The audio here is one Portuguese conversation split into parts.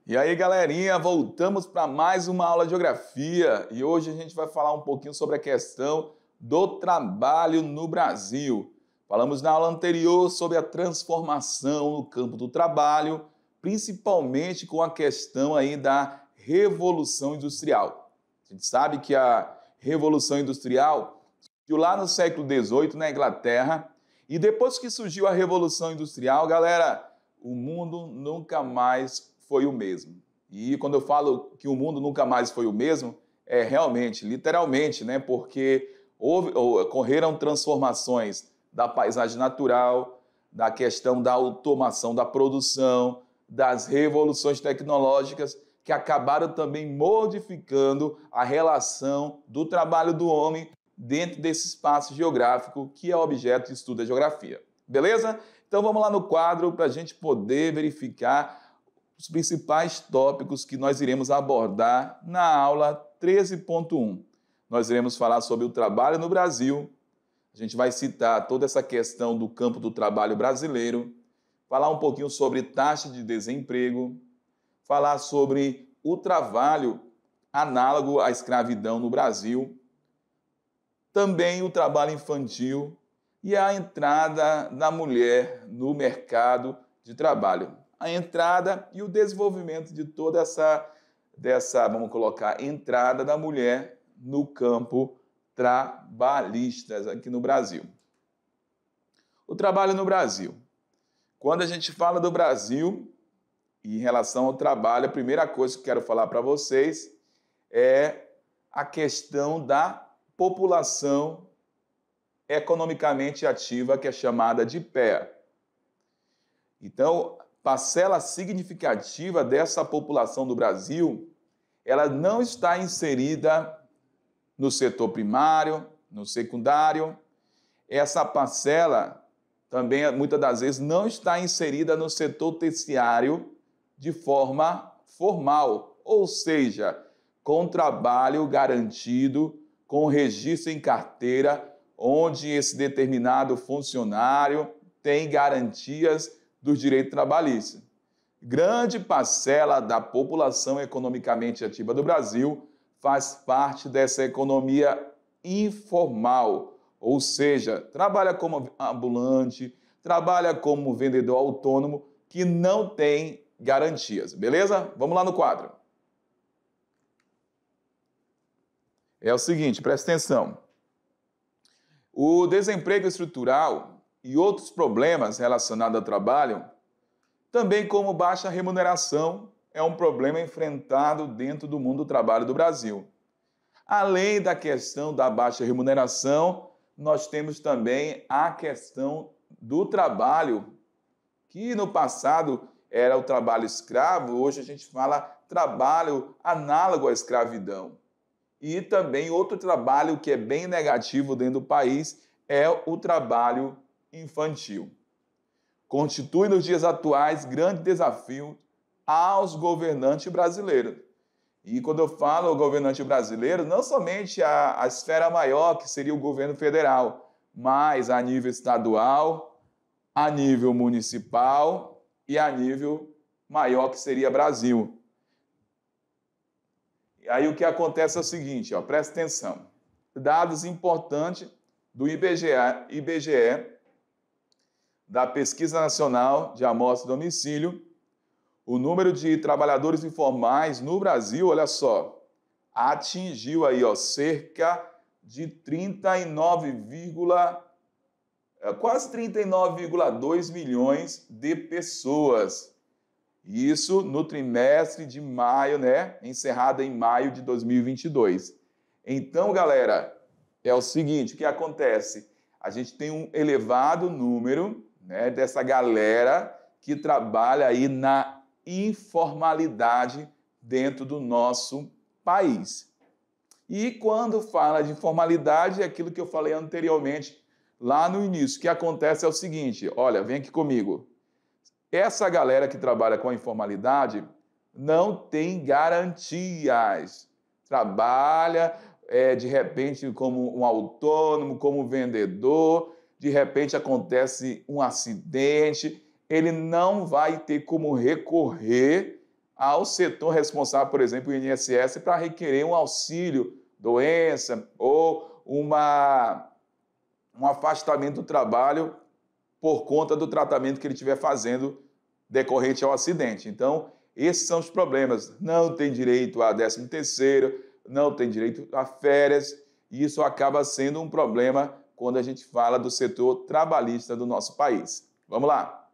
E aí, galerinha, voltamos para mais uma aula de geografia e hoje a gente vai falar um pouquinho sobre a questão do trabalho no Brasil. Falamos na aula anterior sobre a transformação no campo do trabalho, principalmente com a questão aí da Revolução Industrial. A gente sabe que a Revolução Industrial surgiu lá no século XVIII na Inglaterra e depois que surgiu a Revolução Industrial, galera, o mundo nunca mais foi o mesmo. E quando eu falo que o mundo nunca mais foi o mesmo, é realmente, literalmente, né? Porque ocorreram transformações da paisagem natural, da questão da automação da produção, das revoluções tecnológicas que acabaram também modificando a relação do trabalho do homem dentro desse espaço geográfico que é objeto de estudo da geografia. Beleza? Então vamos lá no quadro para a gente poder verificar os principais tópicos que nós iremos abordar na aula 13.1. Nós iremos falar sobre o trabalho no Brasil, a gente vai citar toda essa questão do campo do trabalho brasileiro, falar um pouquinho sobre taxa de desemprego, falar sobre o trabalho análogo à escravidão no Brasil, também o trabalho infantil e a entrada da mulher no mercado de trabalho. A entrada e o desenvolvimento de toda dessa, vamos colocar, entrada da mulher no campo trabalhista aqui no Brasil. O trabalho no Brasil. Quando a gente fala do Brasil, em relação ao trabalho, a primeira coisa que eu quero falar para vocês é a questão da população economicamente ativa, que é chamada de PEA. Então, parcela significativa dessa população do Brasil, ela não está inserida no setor primário, no secundário. Essa parcela também, muitas das vezes, não está inserida no setor terciário de forma formal, ou seja, com trabalho garantido, com registro em carteira, onde esse determinado funcionário tem garantias dos direitos trabalhistas. Grande parcela da população economicamente ativa do Brasil faz parte dessa economia informal, ou seja, trabalha como ambulante, trabalha como vendedor autônomo, que não tem garantias, beleza? Vamos lá no quadro. É o seguinte, presta atenção. O desemprego estrutural e outros problemas relacionados ao trabalho, também como baixa remuneração, é um problema enfrentado dentro do mundo do trabalho do Brasil. Além da questão da baixa remuneração, nós temos também a questão do trabalho, que no passado era o trabalho escravo, hoje a gente fala trabalho análogo à escravidão. E também outro trabalho que é bem negativo dentro do país é o trabalho infantil. Constitui nos dias atuais grande desafio aos governantes brasileiros. E quando eu falo governante brasileiro, não somente a esfera maior, que seria o governo federal, mas a nível estadual, a nível municipal e a nível maior, que seria Brasil. E aí o que acontece é o seguinte, presta atenção. Dados importantes do IBGE, da Pesquisa Nacional de Amostra e Domicílio, o número de trabalhadores informais no Brasil, olha só, atingiu aí, cerca de quase 39,2 milhões de pessoas. Isso no trimestre de maio, né? Encerrado em maio de 2022. Então, galera, é o seguinte, o que acontece? A gente tem um elevado número, né, dessa galera que trabalha aí na informalidade dentro do nosso país. E quando fala de informalidade, é aquilo que eu falei anteriormente, lá no início. O que acontece é o seguinte, olha, vem aqui comigo. Essa galera que trabalha com a informalidade não tem garantias. Trabalha de repente como um autônomo, como vendedor, de repente acontece um acidente, ele não vai ter como recorrer ao setor responsável, por exemplo, o INSS, para requerer um auxílio doença ou um afastamento do trabalho por conta do tratamento que ele estiver fazendo decorrente ao acidente. Então, esses são os problemas. Não tem direito a 13º, não tem direito a férias, e isso acaba sendo um problema quando a gente fala do setor trabalhista do nosso país. Vamos lá.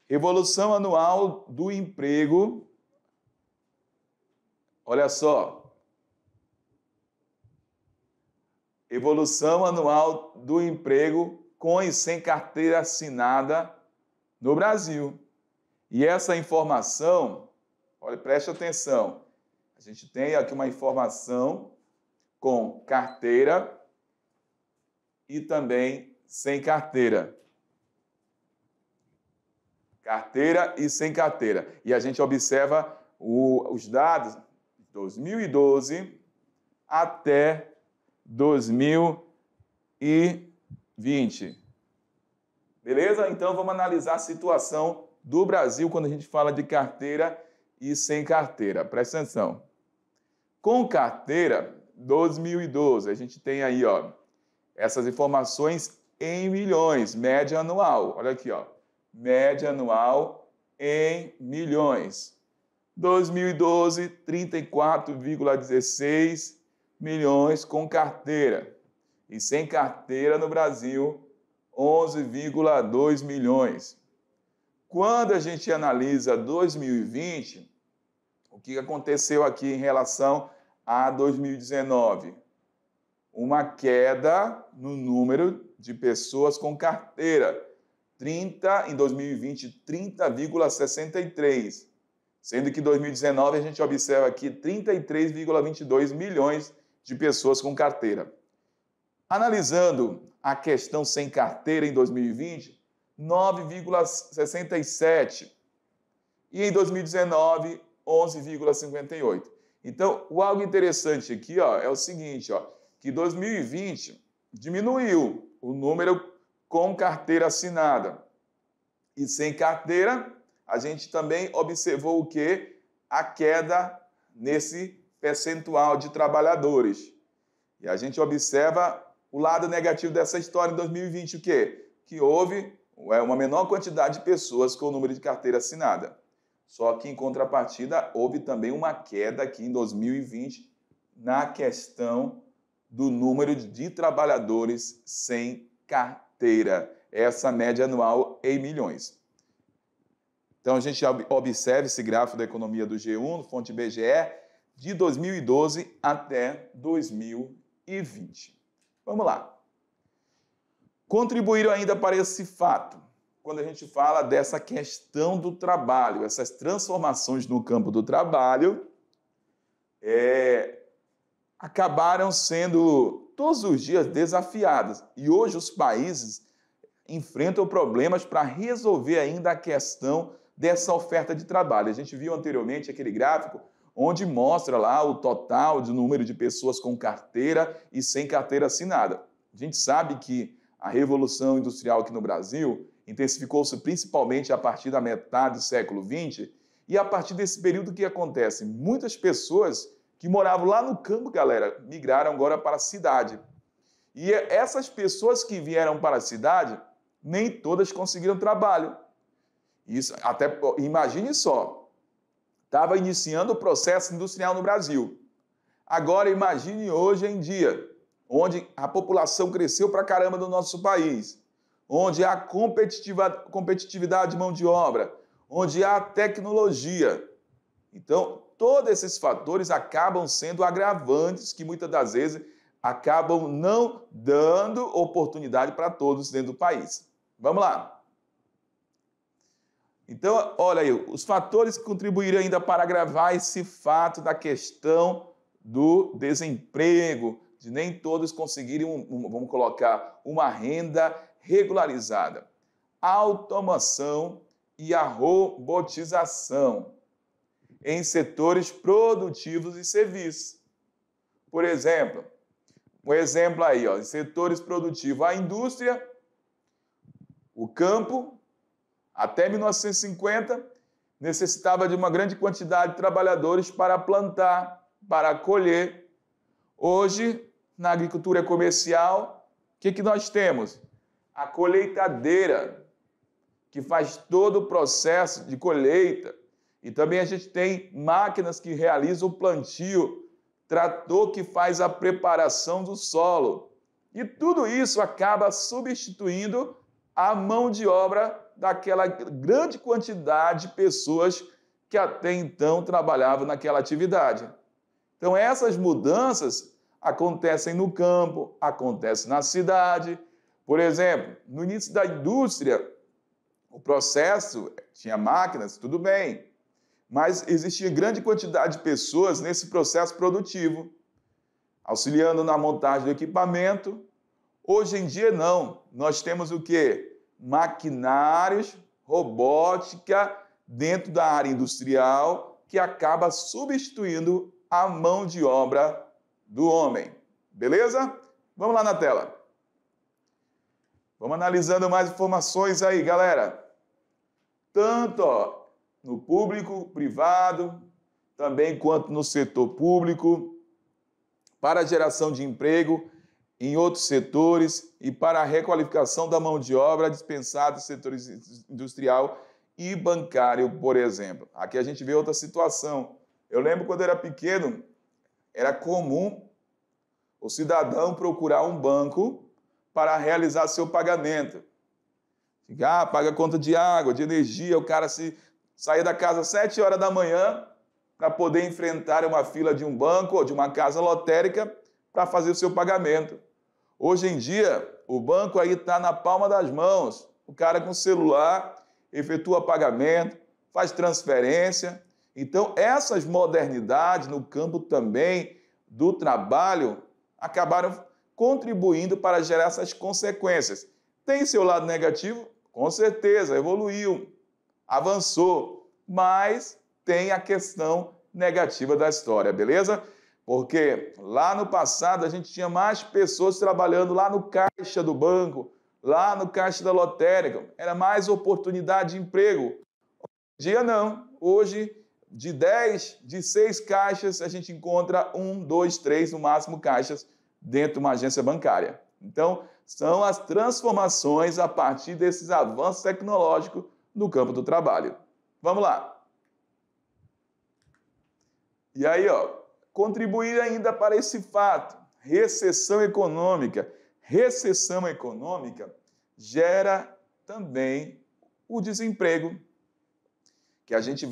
Evolução anual do emprego. Olha só. Evolução anual do emprego com e sem carteira assinada no Brasil. E essa informação, olha, preste atenção. A gente tem aqui uma informação com carteira e também sem carteira. Carteira e sem carteira. E a gente observa os dados de 2012 até 2020. Beleza? Então vamos analisar a situação do Brasil quando a gente fala de carteira e sem carteira. Presta atenção. Com carteira, 2012, a gente tem aí, ó, essas informações em milhões, média anual. Olha aqui, ó. Média anual em milhões. 2012, 34,16 milhões com carteira. E sem carteira no Brasil, 11,2 milhões. Quando a gente analisa 2020, o que aconteceu aqui em relação a 2019? Uma queda no número de pessoas com carteira. Em 2020, 30,63. Sendo que em 2019 a gente observa aqui 33,22 milhões de pessoas com carteira. Analisando a questão sem carteira em 2020, 9,67. E em 2019, 11,58. Então, algo interessante aqui, ó, é o seguinte, ó, que 2020 diminuiu o número com carteira assinada. E sem carteira, a gente também observou o quê? A queda nesse percentual de trabalhadores. E a gente observa o lado negativo dessa história em 2020, o quê? Que houve uma menor quantidade de pessoas com o número de carteira assinada. Só que, em contrapartida, houve também uma queda aqui em 2020 na questão do número de trabalhadores sem carteira. Essa média anual em milhões. Então, a gente observa esse gráfico da economia do G1, fonte IBGE, de 2012 até 2020. Vamos lá. Contribuíram ainda para esse fato, quando a gente fala dessa questão do trabalho, essas transformações no campo do trabalho, acabaram sendo todos os dias desafiadas. E hoje os países enfrentam problemas para resolver ainda a questão dessa oferta de trabalho. A gente viu anteriormente aquele gráfico onde mostra lá o total de número de pessoas com carteira e sem carteira assinada. A gente sabe que a Revolução Industrial aqui no Brasil intensificou-se principalmente a partir da metade do século XX, e a partir desse período que acontece, muitas pessoas que moravam lá no campo, galera, migraram agora para a cidade. E essas pessoas que vieram para a cidade, nem todas conseguiram trabalho. Isso, até imagine só, estava iniciando o processo industrial no Brasil. Agora imagine hoje em dia, onde a população cresceu pra caramba no nosso país, onde há competitividade de mão de obra, onde há tecnologia. Então, todos esses fatores acabam sendo agravantes que muitas das vezes acabam não dando oportunidade para todos dentro do país. Vamos lá. Então, olha aí, os fatores que contribuíram ainda para agravar esse fato da questão do desemprego, de nem todos conseguirem, vamos colocar, uma renda regularizada. A automação e a robotização. em setores produtivos e serviços. Por exemplo, um exemplo aí, ó, em setores produtivos, a indústria, o campo, até 1950, necessitava de uma grande quantidade de trabalhadores para plantar, para colher. Hoje, na agricultura comercial, o que nós temos? A colheitadeira, que faz todo o processo de colheita. E também a gente tem máquinas que realizam o plantio, trator que faz a preparação do solo. E tudo isso acaba substituindo a mão de obra daquela grande quantidade de pessoas que até então trabalhavam naquela atividade. Então, essas mudanças acontecem no campo, acontecem na cidade. Por exemplo, no início da indústria, o processo tinha máquinas, tudo bem, mas existia grande quantidade de pessoas nesse processo produtivo, auxiliando na montagem do equipamento. Hoje em dia, não. Nós temos o quê? Maquinários, robótica dentro da área industrial que acaba substituindo a mão de obra do homem. Beleza? Vamos lá na tela. Vamos analisando mais informações aí, galera. Tanto no público, privado, também quanto no setor público, para a geração de emprego em outros setores e para a requalificação da mão de obra dispensada no setor industrial e bancário, por exemplo. Aqui a gente vê outra situação. Eu lembro quando eu era pequeno, era comum o cidadão procurar um banco para realizar seu pagamento. Paga a conta de água, de energia, o cara saía da casa às 7 horas da manhã para poder enfrentar uma fila de um banco ou de uma casa lotérica para fazer o seu pagamento. Hoje em dia, o banco aí está na palma das mãos. O cara com o celular efetua pagamento, faz transferência. Então, essas modernidades no campo também do trabalho acabaram contribuindo para gerar essas consequências. Tem seu lado negativo? Com certeza, evoluiu, avançou, mas tem a questão negativa da história, beleza? Porque lá no passado a gente tinha mais pessoas trabalhando lá no caixa do banco, lá no caixa da lotérica, era mais oportunidade de emprego. Hoje em dia não, hoje de 6 caixas a gente encontra 1, 2, 3 no máximo caixas dentro de uma agência bancária. Então, são as transformações a partir desses avanços tecnológicos no campo do trabalho. Vamos lá. E aí, contribuir ainda para esse fato, recessão econômica. Recessão econômica gera também o desemprego, que a gente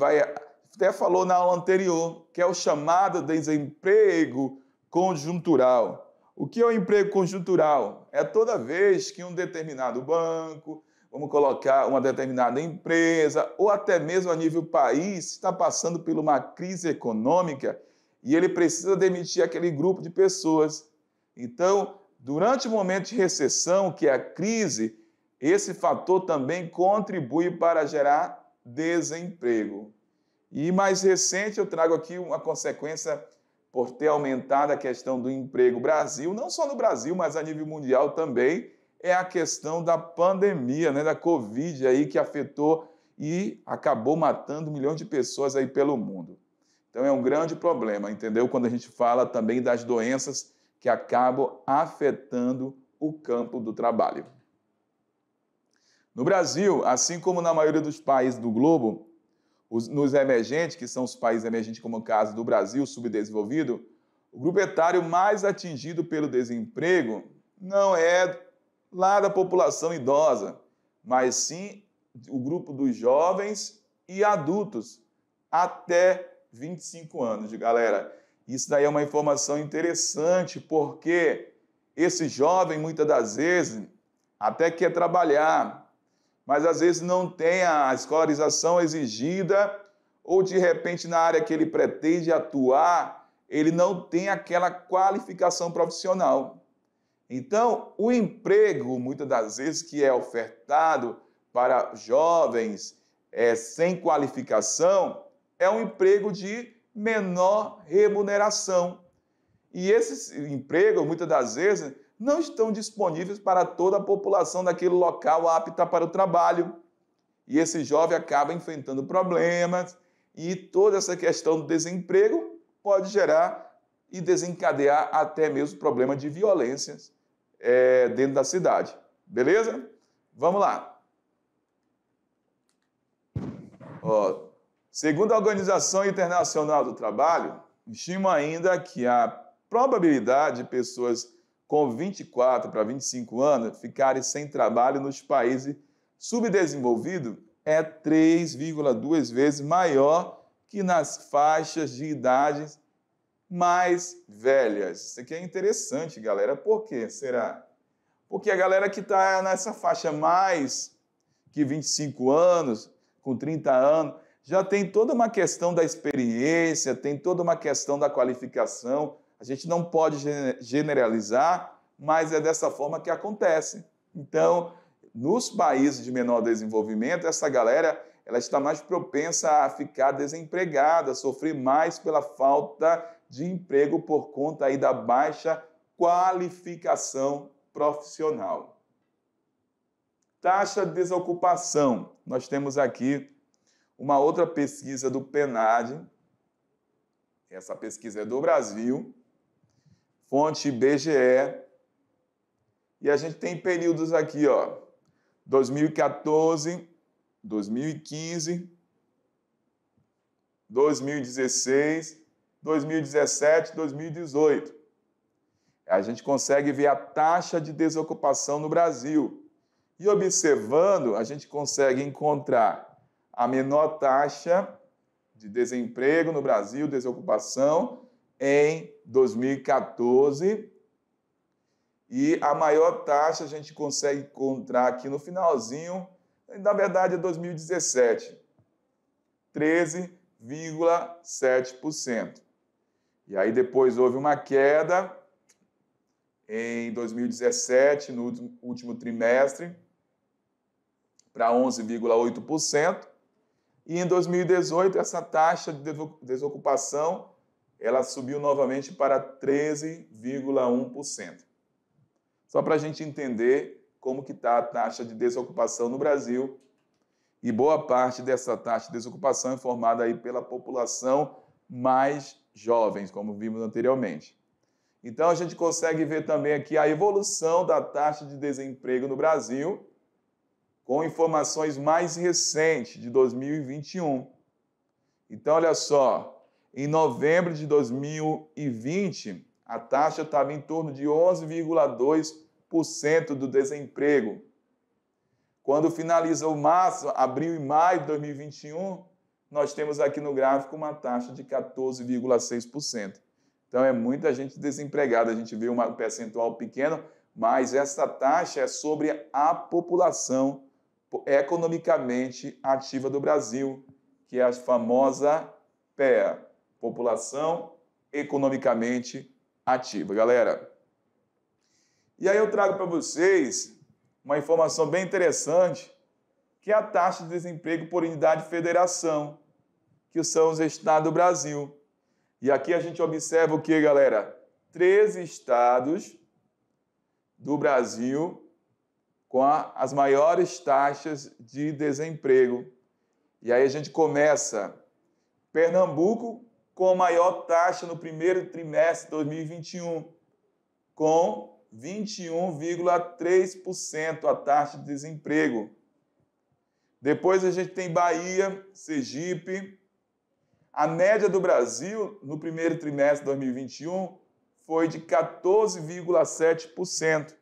até falou na aula anterior, que é o chamado desemprego conjuntural. O que é o emprego conjuntural? É toda vez que um determinado banco, vamos colocar uma determinada empresa, ou até mesmo a nível país, está passando por uma crise econômica e ele precisa demitir aquele grupo de pessoas. Então, durante o momento de recessão, que é a crise, esse fator também contribui para gerar desemprego. E mais recente, eu trago aqui uma consequência por ter aumentado a questão do emprego no Brasil, não só no Brasil, mas a nível mundial também, é a questão da pandemia, da Covid aí, que afetou e acabou matando milhões de pessoas aí pelo mundo. Então é um grande problema, entendeu? Quando a gente fala também das doenças que acabam afetando o campo do trabalho. No Brasil, assim como na maioria dos países do globo, nos emergentes, que são os países emergentes, como o caso do Brasil, subdesenvolvido, o grupo etário mais atingido pelo desemprego não é lá da população idosa, mas sim o grupo dos jovens e adultos até 25 anos, galera. Isso daí é uma informação interessante, porque esse jovem, muitas das vezes, até quer trabalhar, mas às vezes não tem a escolarização exigida, ou de repente na área que ele pretende atuar, ele não tem aquela qualificação profissional. Então, o emprego, muitas das vezes, que é ofertado para jovens sem qualificação, é um emprego de menor remuneração. E esses empregos, muitas das vezes, não estão disponíveis para toda a população daquele local apta para o trabalho. E esse jovem acaba enfrentando problemas e toda essa questão do desemprego pode gerar e desencadear até mesmo problema de violências dentro da cidade. Beleza? Vamos lá. Segundo a Organização Internacional do Trabalho, estima ainda que a probabilidade de pessoas com 24 para 25 anos ficarem sem trabalho nos países subdesenvolvidos é 3,2 vezes maior que nas faixas de idades mais velhas. Isso aqui é interessante, galera. Por quê? Será? Porque a galera que está nessa faixa mais que 25 anos, com 30 anos, já tem toda uma questão da experiência, tem toda uma questão da qualificação. A gente não pode generalizar, mas é dessa forma que acontece. Então, nos países de menor desenvolvimento, essa galera ela está mais propensa a ficar desempregada, a sofrer mais pela falta de emprego por conta aí da baixa qualificação profissional. Taxa de desocupação. Nós temos aqui uma outra pesquisa do PNAD. Essa pesquisa é do Brasil, fonte IBGE. E a gente tem períodos aqui, 2014, 2015, 2016, 2017, 2018. A gente consegue ver a taxa de desocupação no Brasil. E observando, a gente consegue encontrar a menor taxa de desemprego no Brasil, desocupação, em 2014. E a maior taxa a gente consegue encontrar aqui no finalzinho, na verdade é 2017, 13,7%. E aí depois houve uma queda em 2017, no último trimestre, para 11,8%. E em 2018, essa taxa de desocupação ela subiu novamente para 13,1%. Só para a gente entender como que está a taxa de desocupação no Brasil. E boa parte dessa taxa de desocupação é formada aí pela população mais jovens, como vimos anteriormente. Então, a gente consegue ver também aqui a evolução da taxa de desemprego no Brasil, com informações mais recentes, de 2021. Então, olha só, em novembro de 2020, a taxa estava em torno de 11,2% do desemprego. Quando finaliza o março, abril e maio de 2021, nós temos aqui no gráfico uma taxa de 14,6%. Então, é muita gente desempregada. A gente vê um percentual pequeno, mas essa taxa é sobre a população economicamente ativa do Brasil, que é a famosa PEA, População Economicamente Ativa. Galera, e aí eu trago para vocês uma informação bem interessante, que é a taxa de desemprego por unidade de federação, que são os estados do Brasil. E aqui a gente observa o que, galera? 13 estados do Brasil com as maiores taxas de desemprego. E aí a gente começa Pernambuco com a maior taxa no primeiro trimestre de 2021, com 21,3% a taxa de desemprego. Depois a gente tem Bahia, Sergipe. A média do Brasil no primeiro trimestre de 2021 foi de 14,7%.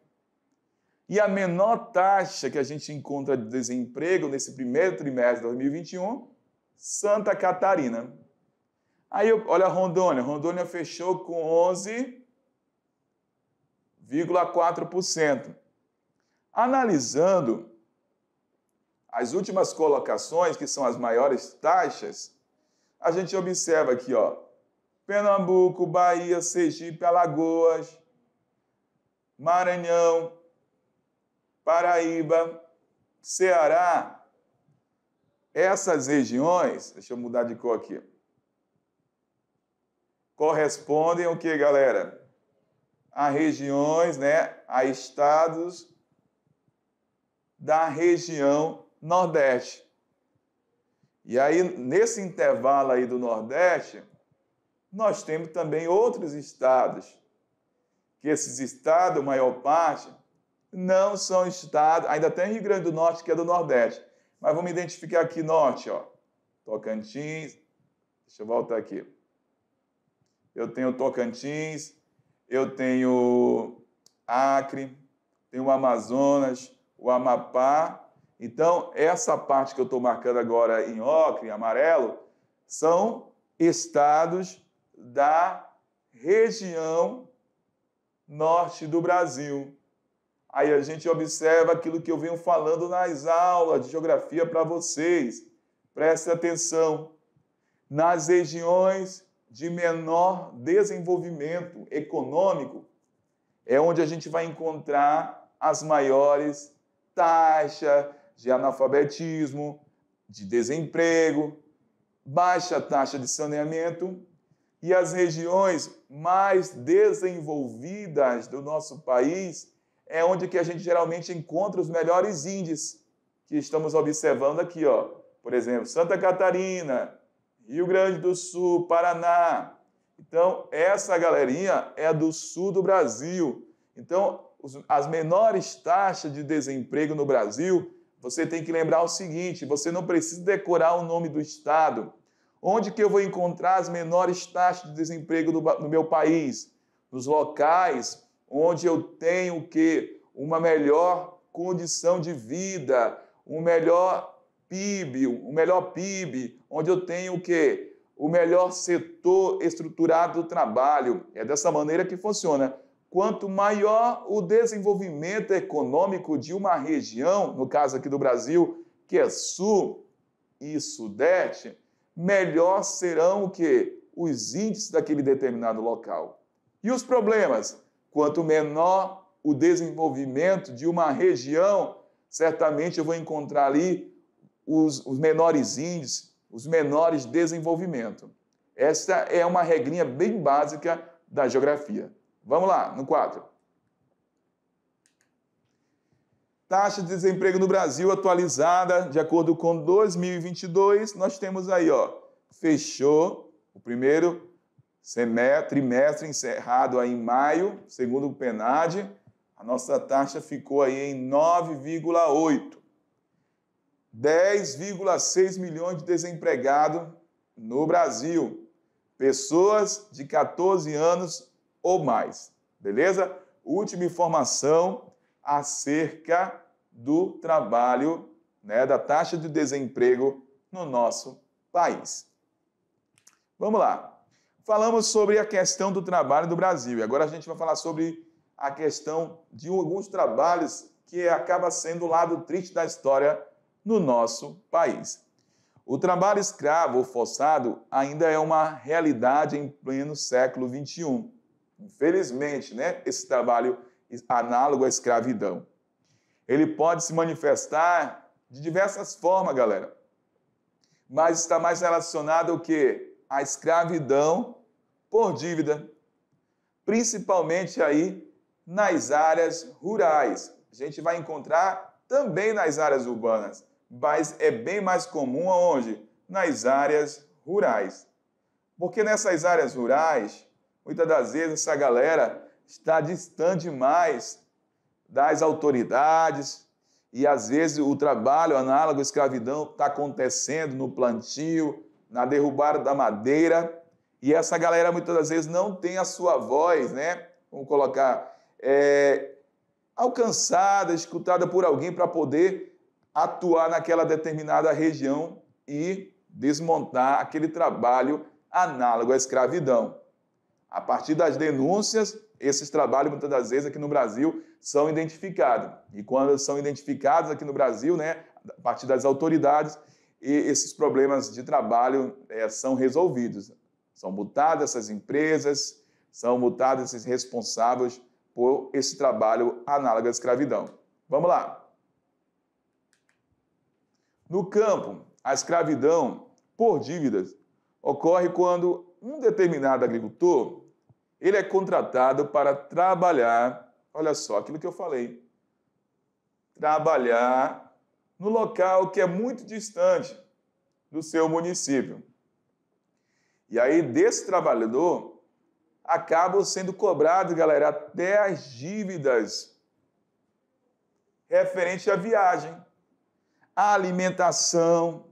E a menor taxa que a gente encontra de desemprego nesse primeiro trimestre de 2021, Santa Catarina. Aí, olha Rondônia. Rondônia fechou com 11,4%. Analisando as últimas colocações, que são as maiores taxas, a gente observa aqui, Pernambuco, Bahia, Sergipe, Alagoas, Maranhão, Paraíba, Ceará, essas regiões, deixa eu mudar de cor aqui, correspondem ao que, galera? A regiões, né? A estados da região Nordeste. E aí, nesse intervalo aí do Nordeste, nós temos também outros estados, que esses estados, a maior parte, não são estados, ainda tem Rio Grande do Norte, que é do Nordeste, mas vamos identificar aqui Norte, ó, Tocantins, deixa eu voltar aqui. Eu tenho Tocantins, eu tenho Acre, tenho o Amazonas, o Amapá. Então, essa parte que eu estou marcando agora em ocre, em amarelo, são estados da região norte do Brasil. Aí a gente observa aquilo que eu venho falando nas aulas de geografia para vocês. Preste atenção. Nas regiões de menor desenvolvimento econômico é onde a gente vai encontrar as maiores taxas de analfabetismo, de desemprego, baixa taxa de saneamento, e as regiões mais desenvolvidas do nosso país é onde que a gente geralmente encontra os melhores índices que estamos observando aqui, ó. Por exemplo, Santa Catarina, Rio Grande do Sul, Paraná. Então, essa galerinha é do sul do Brasil. Então, as menores taxas de desemprego no Brasil, você tem que lembrar o seguinte, você não precisa decorar o nome do estado. Onde que eu vou encontrar as menores taxas de desemprego no meu país? Nos locais onde eu tenho o quê? Uma melhor condição de vida, um melhor PIB, onde eu tenho o quê? O melhor setor estruturado do trabalho. É dessa maneira que funciona. Quanto maior o desenvolvimento econômico de uma região, no caso aqui do Brasil, que é sul e sudeste, melhor serão o quê? Os índices daquele determinado local. E os problemas? Quanto menor o desenvolvimento de uma região, certamente eu vou encontrar ali os menores índices, os menores desenvolvimento. Essa é uma regrinha bem básica da geografia. Vamos lá, no quadro. Taxa de desemprego no Brasil atualizada, de acordo com 2022, nós temos aí, ó, fechou o primeiro trimestre encerrado aí em maio, segundo o PNAD, a nossa taxa ficou aí em 9,8. 10,6 milhões de desempregados no Brasil. Pessoas de 14 anos ou mais. Beleza? Última informação acerca do trabalho, né, da taxa de desemprego no nosso país. Vamos lá. Falamos sobre a questão do trabalho do Brasil. E agora a gente vai falar sobre a questão de alguns trabalhos que acaba sendo o lado triste da história no nosso país. O trabalho escravo ou forçado ainda é uma realidade em pleno século XXI. Infelizmente, né, esse trabalho análogo à escravidão. Ele pode se manifestar de diversas formas, galera. Mas está mais relacionado ao quê? À escravidão por dívida. Principalmente aí nas áreas rurais. A gente vai encontrar também nas áreas urbanas, mas é bem mais comum aonde? Nas áreas rurais. Porque nessas áreas rurais, muitas das vezes essa galera está distante demais das autoridades e às vezes o trabalho análogo à escravidão está acontecendo no plantio, na derrubada da madeira, e essa galera muitas das vezes não tem a sua voz, né? Vamos colocar, alcançada, escutada por alguém para poder atuar naquela determinada região e desmontar aquele trabalho análogo à escravidão. A partir das denúncias, esses trabalhos, muitas das vezes, aqui no Brasil, são identificados. E quando são identificados aqui no Brasil, né, a partir das autoridades, esses problemas de trabalho são resolvidos. São multadas essas empresas, são multados esses responsáveis por esse trabalho análogo à escravidão. Vamos lá. No campo, A escravidão por dívidas ocorre quando um determinado agricultor ele é contratado para trabalhar, olha só, aquilo que eu falei, trabalhar no local que é muito distante do seu município. E aí, desse trabalhador, acabam sendo cobrados, galera, até as dívidas referente à viagem, à alimentação,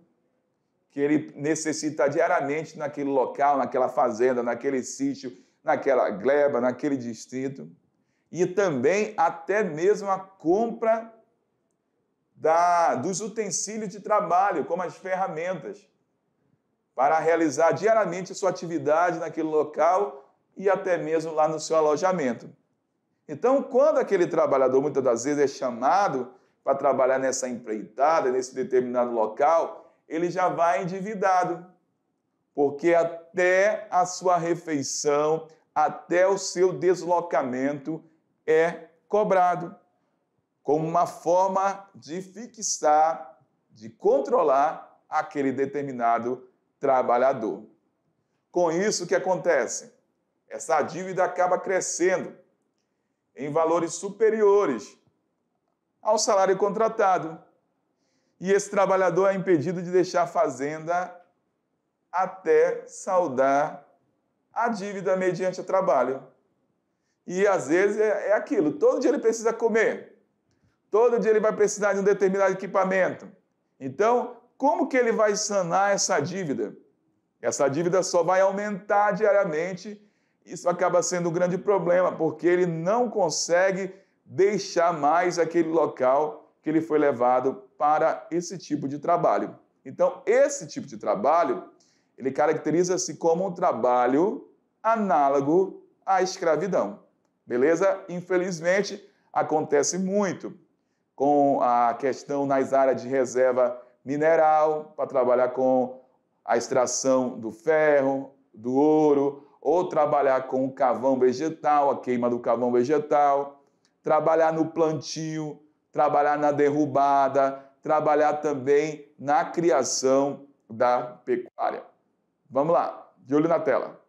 que ele necessita diariamente naquele local, naquela fazenda, naquele sítio, naquela gleba, naquele distrito. E também até mesmo a compra dos utensílios de trabalho, como as ferramentas, para realizar diariamente sua atividade naquele local e até mesmo lá no seu alojamento. Então, quando aquele trabalhador, muitas das vezes, é chamado para trabalhar nessa empreitada, nesse determinado local, ele já vai endividado, porque até a sua refeição, até o seu deslocamento é cobrado, como uma forma de fixar, de controlar aquele determinado trabalhador. Com isso, o que acontece? Essa dívida acaba crescendo em valores superiores ao salário contratado. E esse trabalhador é impedido de deixar a fazenda até saldar a dívida mediante o trabalho. E às vezes é aquilo, todo dia ele precisa comer, todo dia ele vai precisar de um determinado equipamento. Então, como que ele vai sanar essa dívida? Essa dívida só vai aumentar diariamente. Isso acaba sendo um grande problema, porque ele não consegue deixar mais aquele local que ele foi levado para esse tipo de trabalho. Então, esse tipo de trabalho, ele caracteriza-se como um trabalho análogo à escravidão. Beleza? Infelizmente, acontece muito com a questão nas áreas de reserva mineral, para trabalhar com a extração do ferro, do ouro, ou trabalhar com o carvão vegetal, a queima do carvão vegetal, trabalhar no plantio, trabalhar na derrubada, trabalhar também na criação da pecuária. Vamos lá, de olho na tela.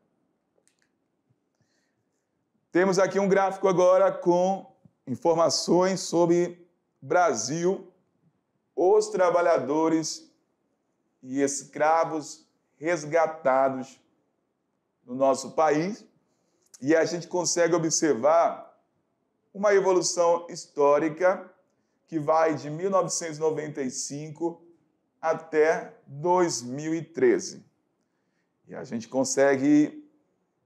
Temos aqui um gráfico agora com informações sobre Brasil, os trabalhadores e escravos resgatados no nosso país, e a gente consegue observar uma evolução histórica que vai de 1995 até 2013. E a gente consegue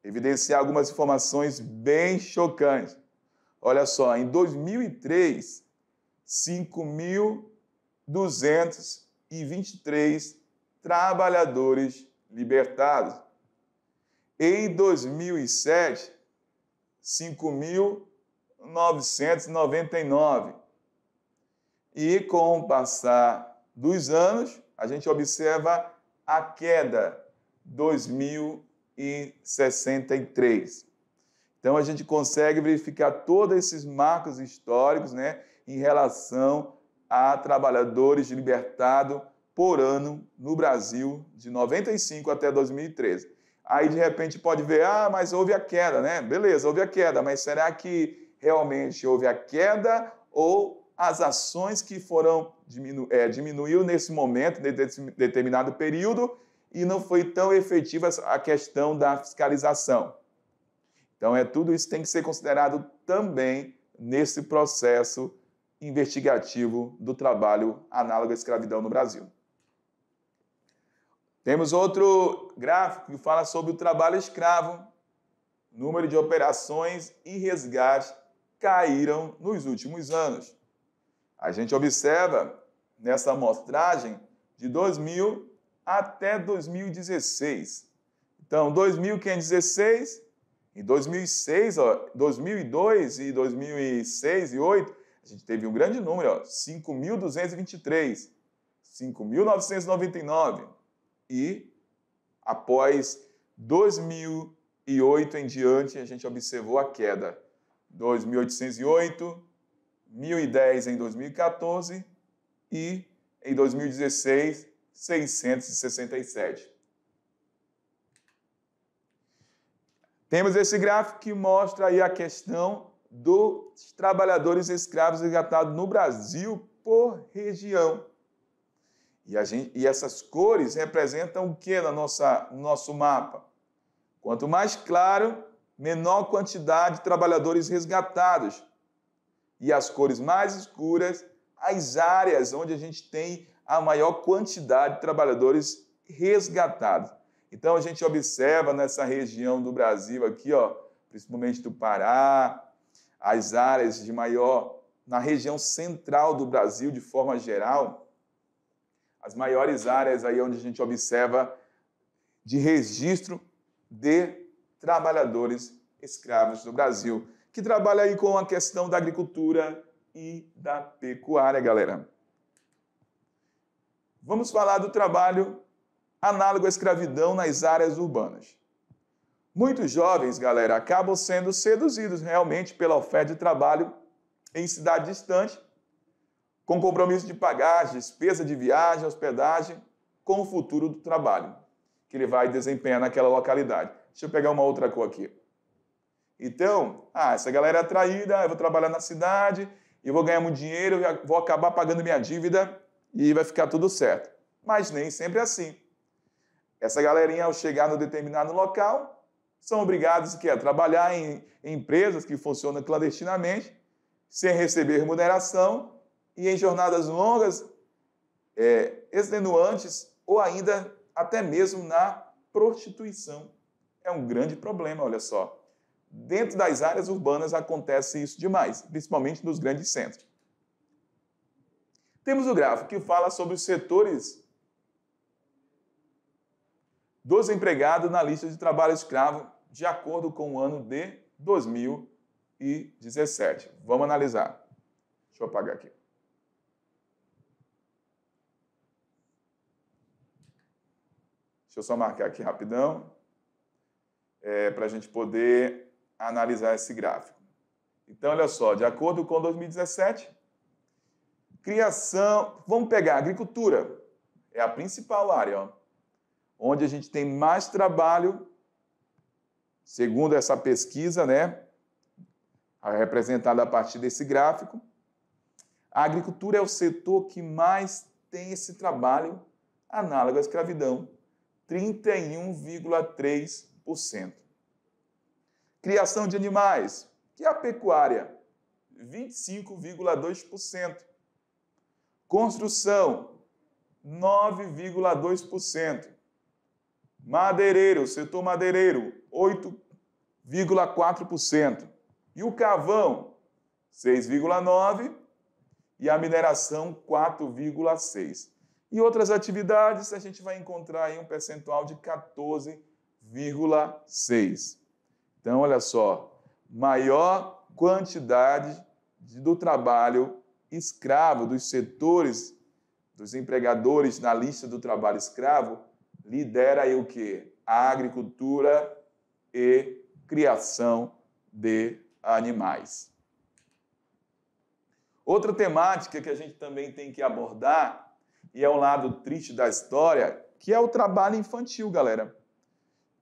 evidenciar algumas informações bem chocantes. Olha só, em 2003, 5.223 trabalhadores libertados. Em 2007, 5.999. E com o passar dos anos, a gente observa a queda, 2063. Então, a gente consegue verificar todos esses marcos históricos, né, em relação a trabalhadores libertados por ano no Brasil, de 95 até 2013. Aí, de repente, pode ver, mas houve a queda, né? Beleza, houve a queda, mas será que realmente houve a queda ou as ações que foram diminuiu nesse momento, nesse determinado período, e não foi tão efetiva a questão da fiscalização? Então, tudo isso tem que ser considerado também nesse processo investigativo do trabalho análogo à escravidão no Brasil. Temos outro gráfico que fala sobre o trabalho escravo. O número de operações e resgates caíram nos últimos anos. A gente observa nessa amostragem de 2000 até 2016. Então, 2016, em 2006, 2002 e 2006 e 2008, a gente teve um grande número, 5.223, 5.999. E após 2008 em diante, a gente observou a queda. 2.808, 1.010 em 2014 e em 2016 667. Temos esse gráfico que mostra aí a questão dos trabalhadores escravos resgatados no Brasil por região. E essas cores representam o que no nosso mapa? Quanto mais claro, menor quantidade de trabalhadores resgatados. E as cores mais escuras, as áreas onde a gente tem a maior quantidade de trabalhadores resgatados. Então, a gente observa nessa região do Brasil aqui, ó, principalmente do Pará, as áreas de maior, na região central do Brasil, de forma geral, as maiores áreas aí onde a gente observa de registro de trabalhadores escravos do Brasil, que trabalha aí com a questão da agricultura e da pecuária, galera. Vamos falar do trabalho análogo à escravidão nas áreas urbanas. Muitos jovens, galera, acabam sendo seduzidos realmente pela oferta de trabalho em cidade distante, com compromisso de pagar despesa de viagem, hospedagem, com o futuro do trabalho que ele vai desempenhar naquela localidade. Deixa eu pegar uma outra cor aqui. Então, essa galera é atraída, eu vou trabalhar na cidade, eu vou ganhar muito dinheiro, eu vou acabar pagando minha dívida e vai ficar tudo certo. Mas nem sempre é assim. Essa galerinha, ao chegar no determinado local, são obrigados a trabalhar em empresas que funcionam clandestinamente, sem receber remuneração e em jornadas longas, extenuantes ou ainda até mesmo na prostituição. É um grande problema, olha só. Dentro das áreas urbanas acontece isso demais, principalmente nos grandes centros. Temos o gráfico que fala sobre os setores dos empregados na lista de trabalho escravo, de acordo com o ano de 2017. Vamos analisar. Deixa eu apagar aqui. Deixa eu só marcar aqui rapidão, para a gente poder analisar esse gráfico. Então, olha só, de acordo com 2017, criação... Vamos pegar a agricultura, é a principal área, ó, onde a gente tem mais trabalho, segundo essa pesquisa, né, representada a partir desse gráfico. A agricultura é o setor que mais tem esse trabalho análogo à escravidão, 31,3%. Criação de animais, que é a pecuária, 25,2%. Construção, 9,2%. Madeireiro, setor madeireiro, 8,4%. E o carvão, 6,9%. E a mineração, 4,6%. E outras atividades, a gente vai encontrar aí um percentual de 14,6%. Então, olha só, maior quantidade do trabalho escravo, dos setores, dos empregadores na lista do trabalho escravo, lidera aí o quê? A agricultura e criação de animais. Outra temática que a gente também tem que abordar, e é um lado triste da história, que é o trabalho infantil, galera.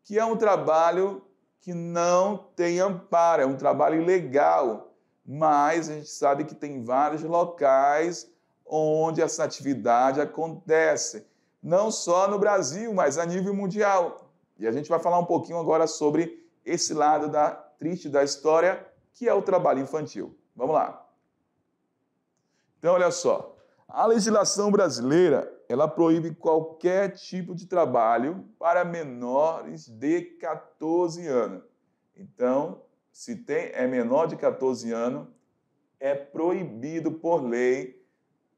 Que é um trabalho que não tem amparo, é um trabalho ilegal, mas a gente sabe que tem vários locais onde essa atividade acontece, não só no Brasil, mas a nível mundial. E a gente vai falar um pouquinho agora sobre esse lado triste da história, que é o trabalho infantil. Vamos lá. Então, olha só, a legislação brasileira, ela proíbe qualquer tipo de trabalho para menores de 14 anos. Então, se é menor de 14 anos, é proibido por lei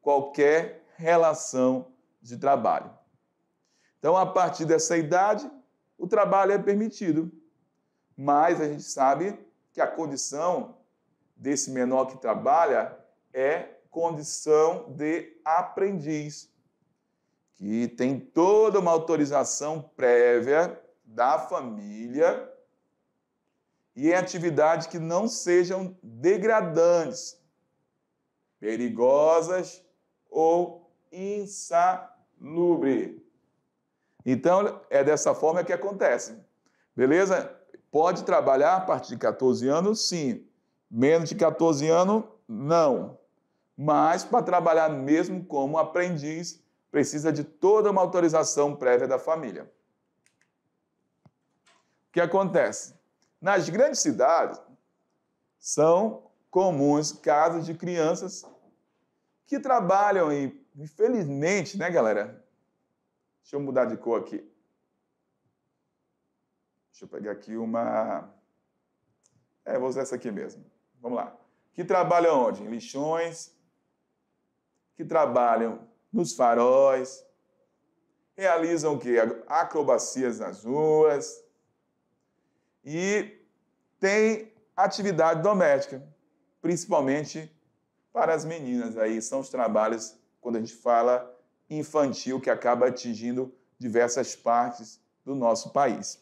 qualquer relação de trabalho. Então, a partir dessa idade, o trabalho é permitido. Mas a gente sabe que a condição desse menor que trabalha é condição de aprendiz, que tem toda uma autorização prévia da família e em atividades que não sejam degradantes, perigosas ou insalubres. insalubre. Então, é dessa forma que acontece. Beleza? Pode trabalhar a partir de 14 anos, sim. Menos de 14 anos, não. Mas, para trabalhar mesmo como aprendiz, precisa de toda uma autorização prévia da família. O que acontece? Nas grandes cidades, são comuns casos de crianças que trabalham e, infelizmente, né, galera? Deixa eu mudar de cor aqui. Deixa eu pegar aqui uma... vou usar essa aqui mesmo. Vamos lá. Que trabalham onde? Em lixões, que trabalham nos faróis, realizam o quê? Acrobacias nas ruas e tem atividade doméstica, principalmente para as meninas. Aí são os trabalhos, quando a gente fala infantil, que acaba atingindo diversas partes do nosso país.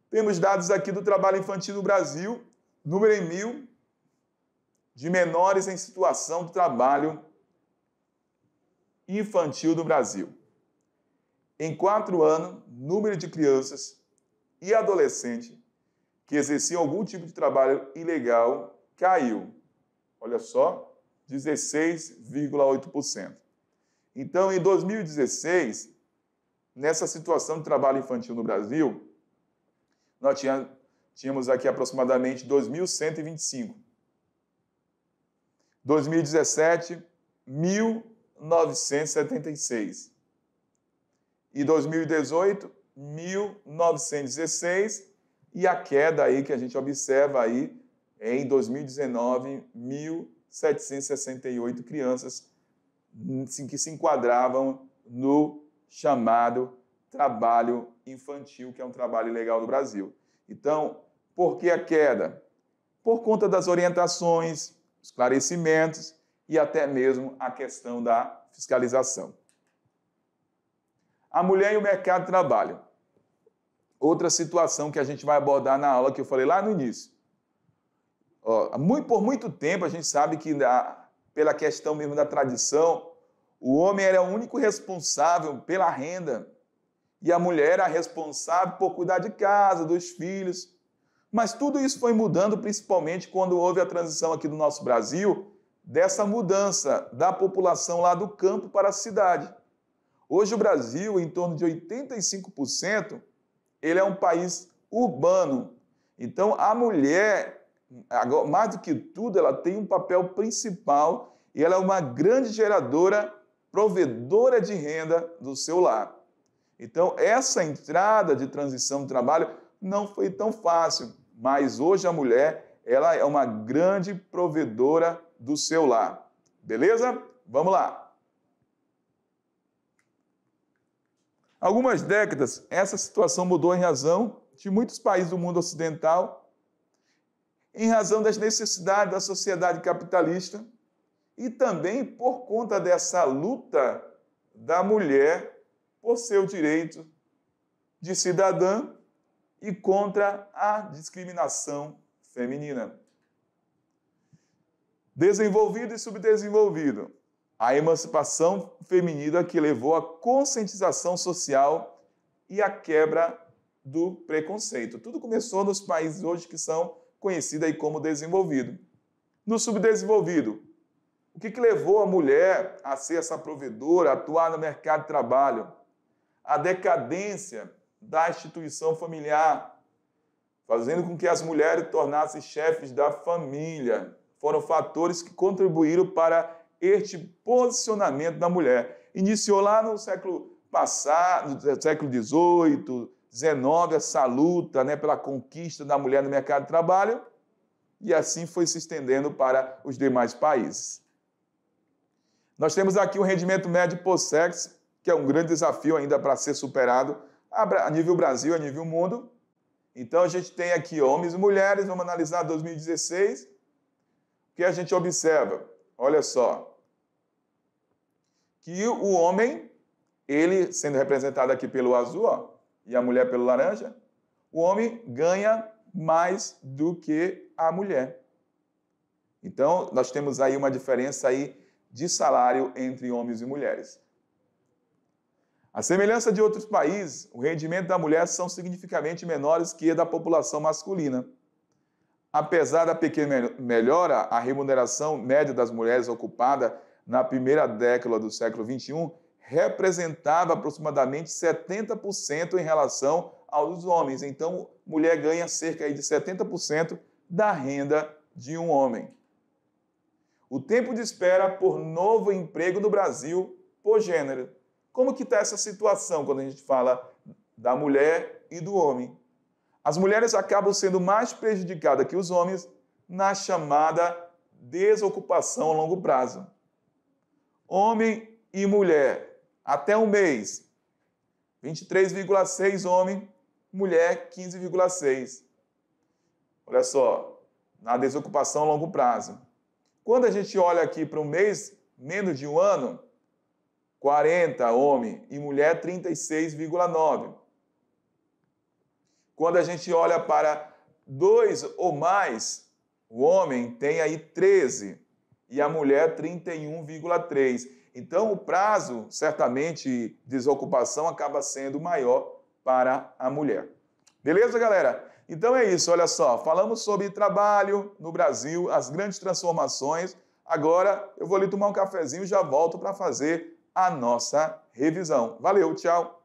Temos dados aqui do trabalho infantil no Brasil, número em 1000, de menores em situação de trabalho infantil no Brasil. Em 4 anos, número de crianças e adolescentes que exerciam algum tipo de trabalho ilegal caiu. Olha só, 16,8%. Então, em 2016, nessa situação de trabalho infantil no Brasil, nós tínhamos aqui aproximadamente 2.125. 2017, 1.976. E 2018, 1.916. E a queda aí que a gente observa aí em 2019, 1.768 crianças que se enquadravam no chamado trabalho infantil, que é um trabalho ilegal no Brasil. Então, por que a queda? Por conta das orientações, esclarecimentos e até mesmo a questão da fiscalização. A mulher e o mercado de trabalho. Outra situação que a gente vai abordar na aula que eu falei lá no início. Por muito tempo a gente sabe que, pela questão mesmo da tradição, o homem era o único responsável pela renda e a mulher era responsável por cuidar de casa, dos filhos. Mas tudo isso foi mudando, principalmente quando houve a transição aqui do nosso Brasil, dessa mudança da população lá do campo para a cidade. Hoje o Brasil, em torno de 85%, ele é um país urbano. Então, a mulher, mais do que tudo, ela tem um papel principal e ela é uma grande geradora, provedora de renda do seu lar. Então, essa entrada de transição de trabalho não foi tão fácil, mas hoje a mulher, ela é uma grande provedora do seu lar. Beleza? Vamos lá. Algumas décadas, essa situação mudou em razão de muitos países do mundo ocidental, em razão das necessidades da sociedade capitalista e também por conta dessa luta da mulher por seu direito de cidadã e contra a discriminação feminina. Desenvolvido e subdesenvolvido. A emancipação feminina que levou à conscientização social e à quebra do preconceito. Tudo começou nos países hoje que são conhecidos aí como desenvolvidos. No subdesenvolvido, o que levou a mulher a ser essa provedora, a atuar no mercado de trabalho? A decadência da instituição familiar, fazendo com que as mulheres tornassem chefes da família. Foram fatores que contribuíram para este posicionamento da mulher. Iniciou lá no século passado, no século XVIII, XIX, essa luta, pela conquista da mulher no mercado de trabalho, e assim foi se estendendo para os demais países. Nós temos aqui o rendimento médio por sexo, que é um grande desafio ainda para ser superado a nível Brasil, a nível mundo. Então, a gente tem aqui homens e mulheres, vamos analisar 2016, o que a gente observa? Olha só, que o homem, ele sendo representado aqui pelo azul, e a mulher pelo laranja, o homem ganha mais do que a mulher. Então, nós temos aí uma diferença aí de salário entre homens e mulheres. À semelhança de outros países, o rendimento da mulher são significativamente menores que a da população masculina. Apesar da pequena melhora, a remuneração média das mulheres ocupada na primeira década do século XXI representava aproximadamente 70% em relação aos homens. Então, mulher ganha cerca de 70% da renda de um homem. O tempo de espera por novo emprego no Brasil por gênero. Como que está essa situação quando a gente fala da mulher e do homem? As mulheres acabam sendo mais prejudicadas que os homens na chamada desocupação a longo prazo. Homem e mulher, até um mês, 23,6 homem, mulher 15,6. Olha só, na desocupação a longo prazo. Quando a gente olha aqui para um mês, menos de um ano, 40 homem e mulher 36,9. Quando a gente olha para 2 ou mais, o homem tem aí 13 e a mulher 31,3. Então, o prazo, certamente, de desocupação acaba sendo maior para a mulher. Beleza, galera? Então é isso, olha só. Falamos sobre trabalho no Brasil, as grandes transformações. Agora eu vou ali tomar um cafezinho e já volto para fazer a nossa revisão. Valeu, tchau!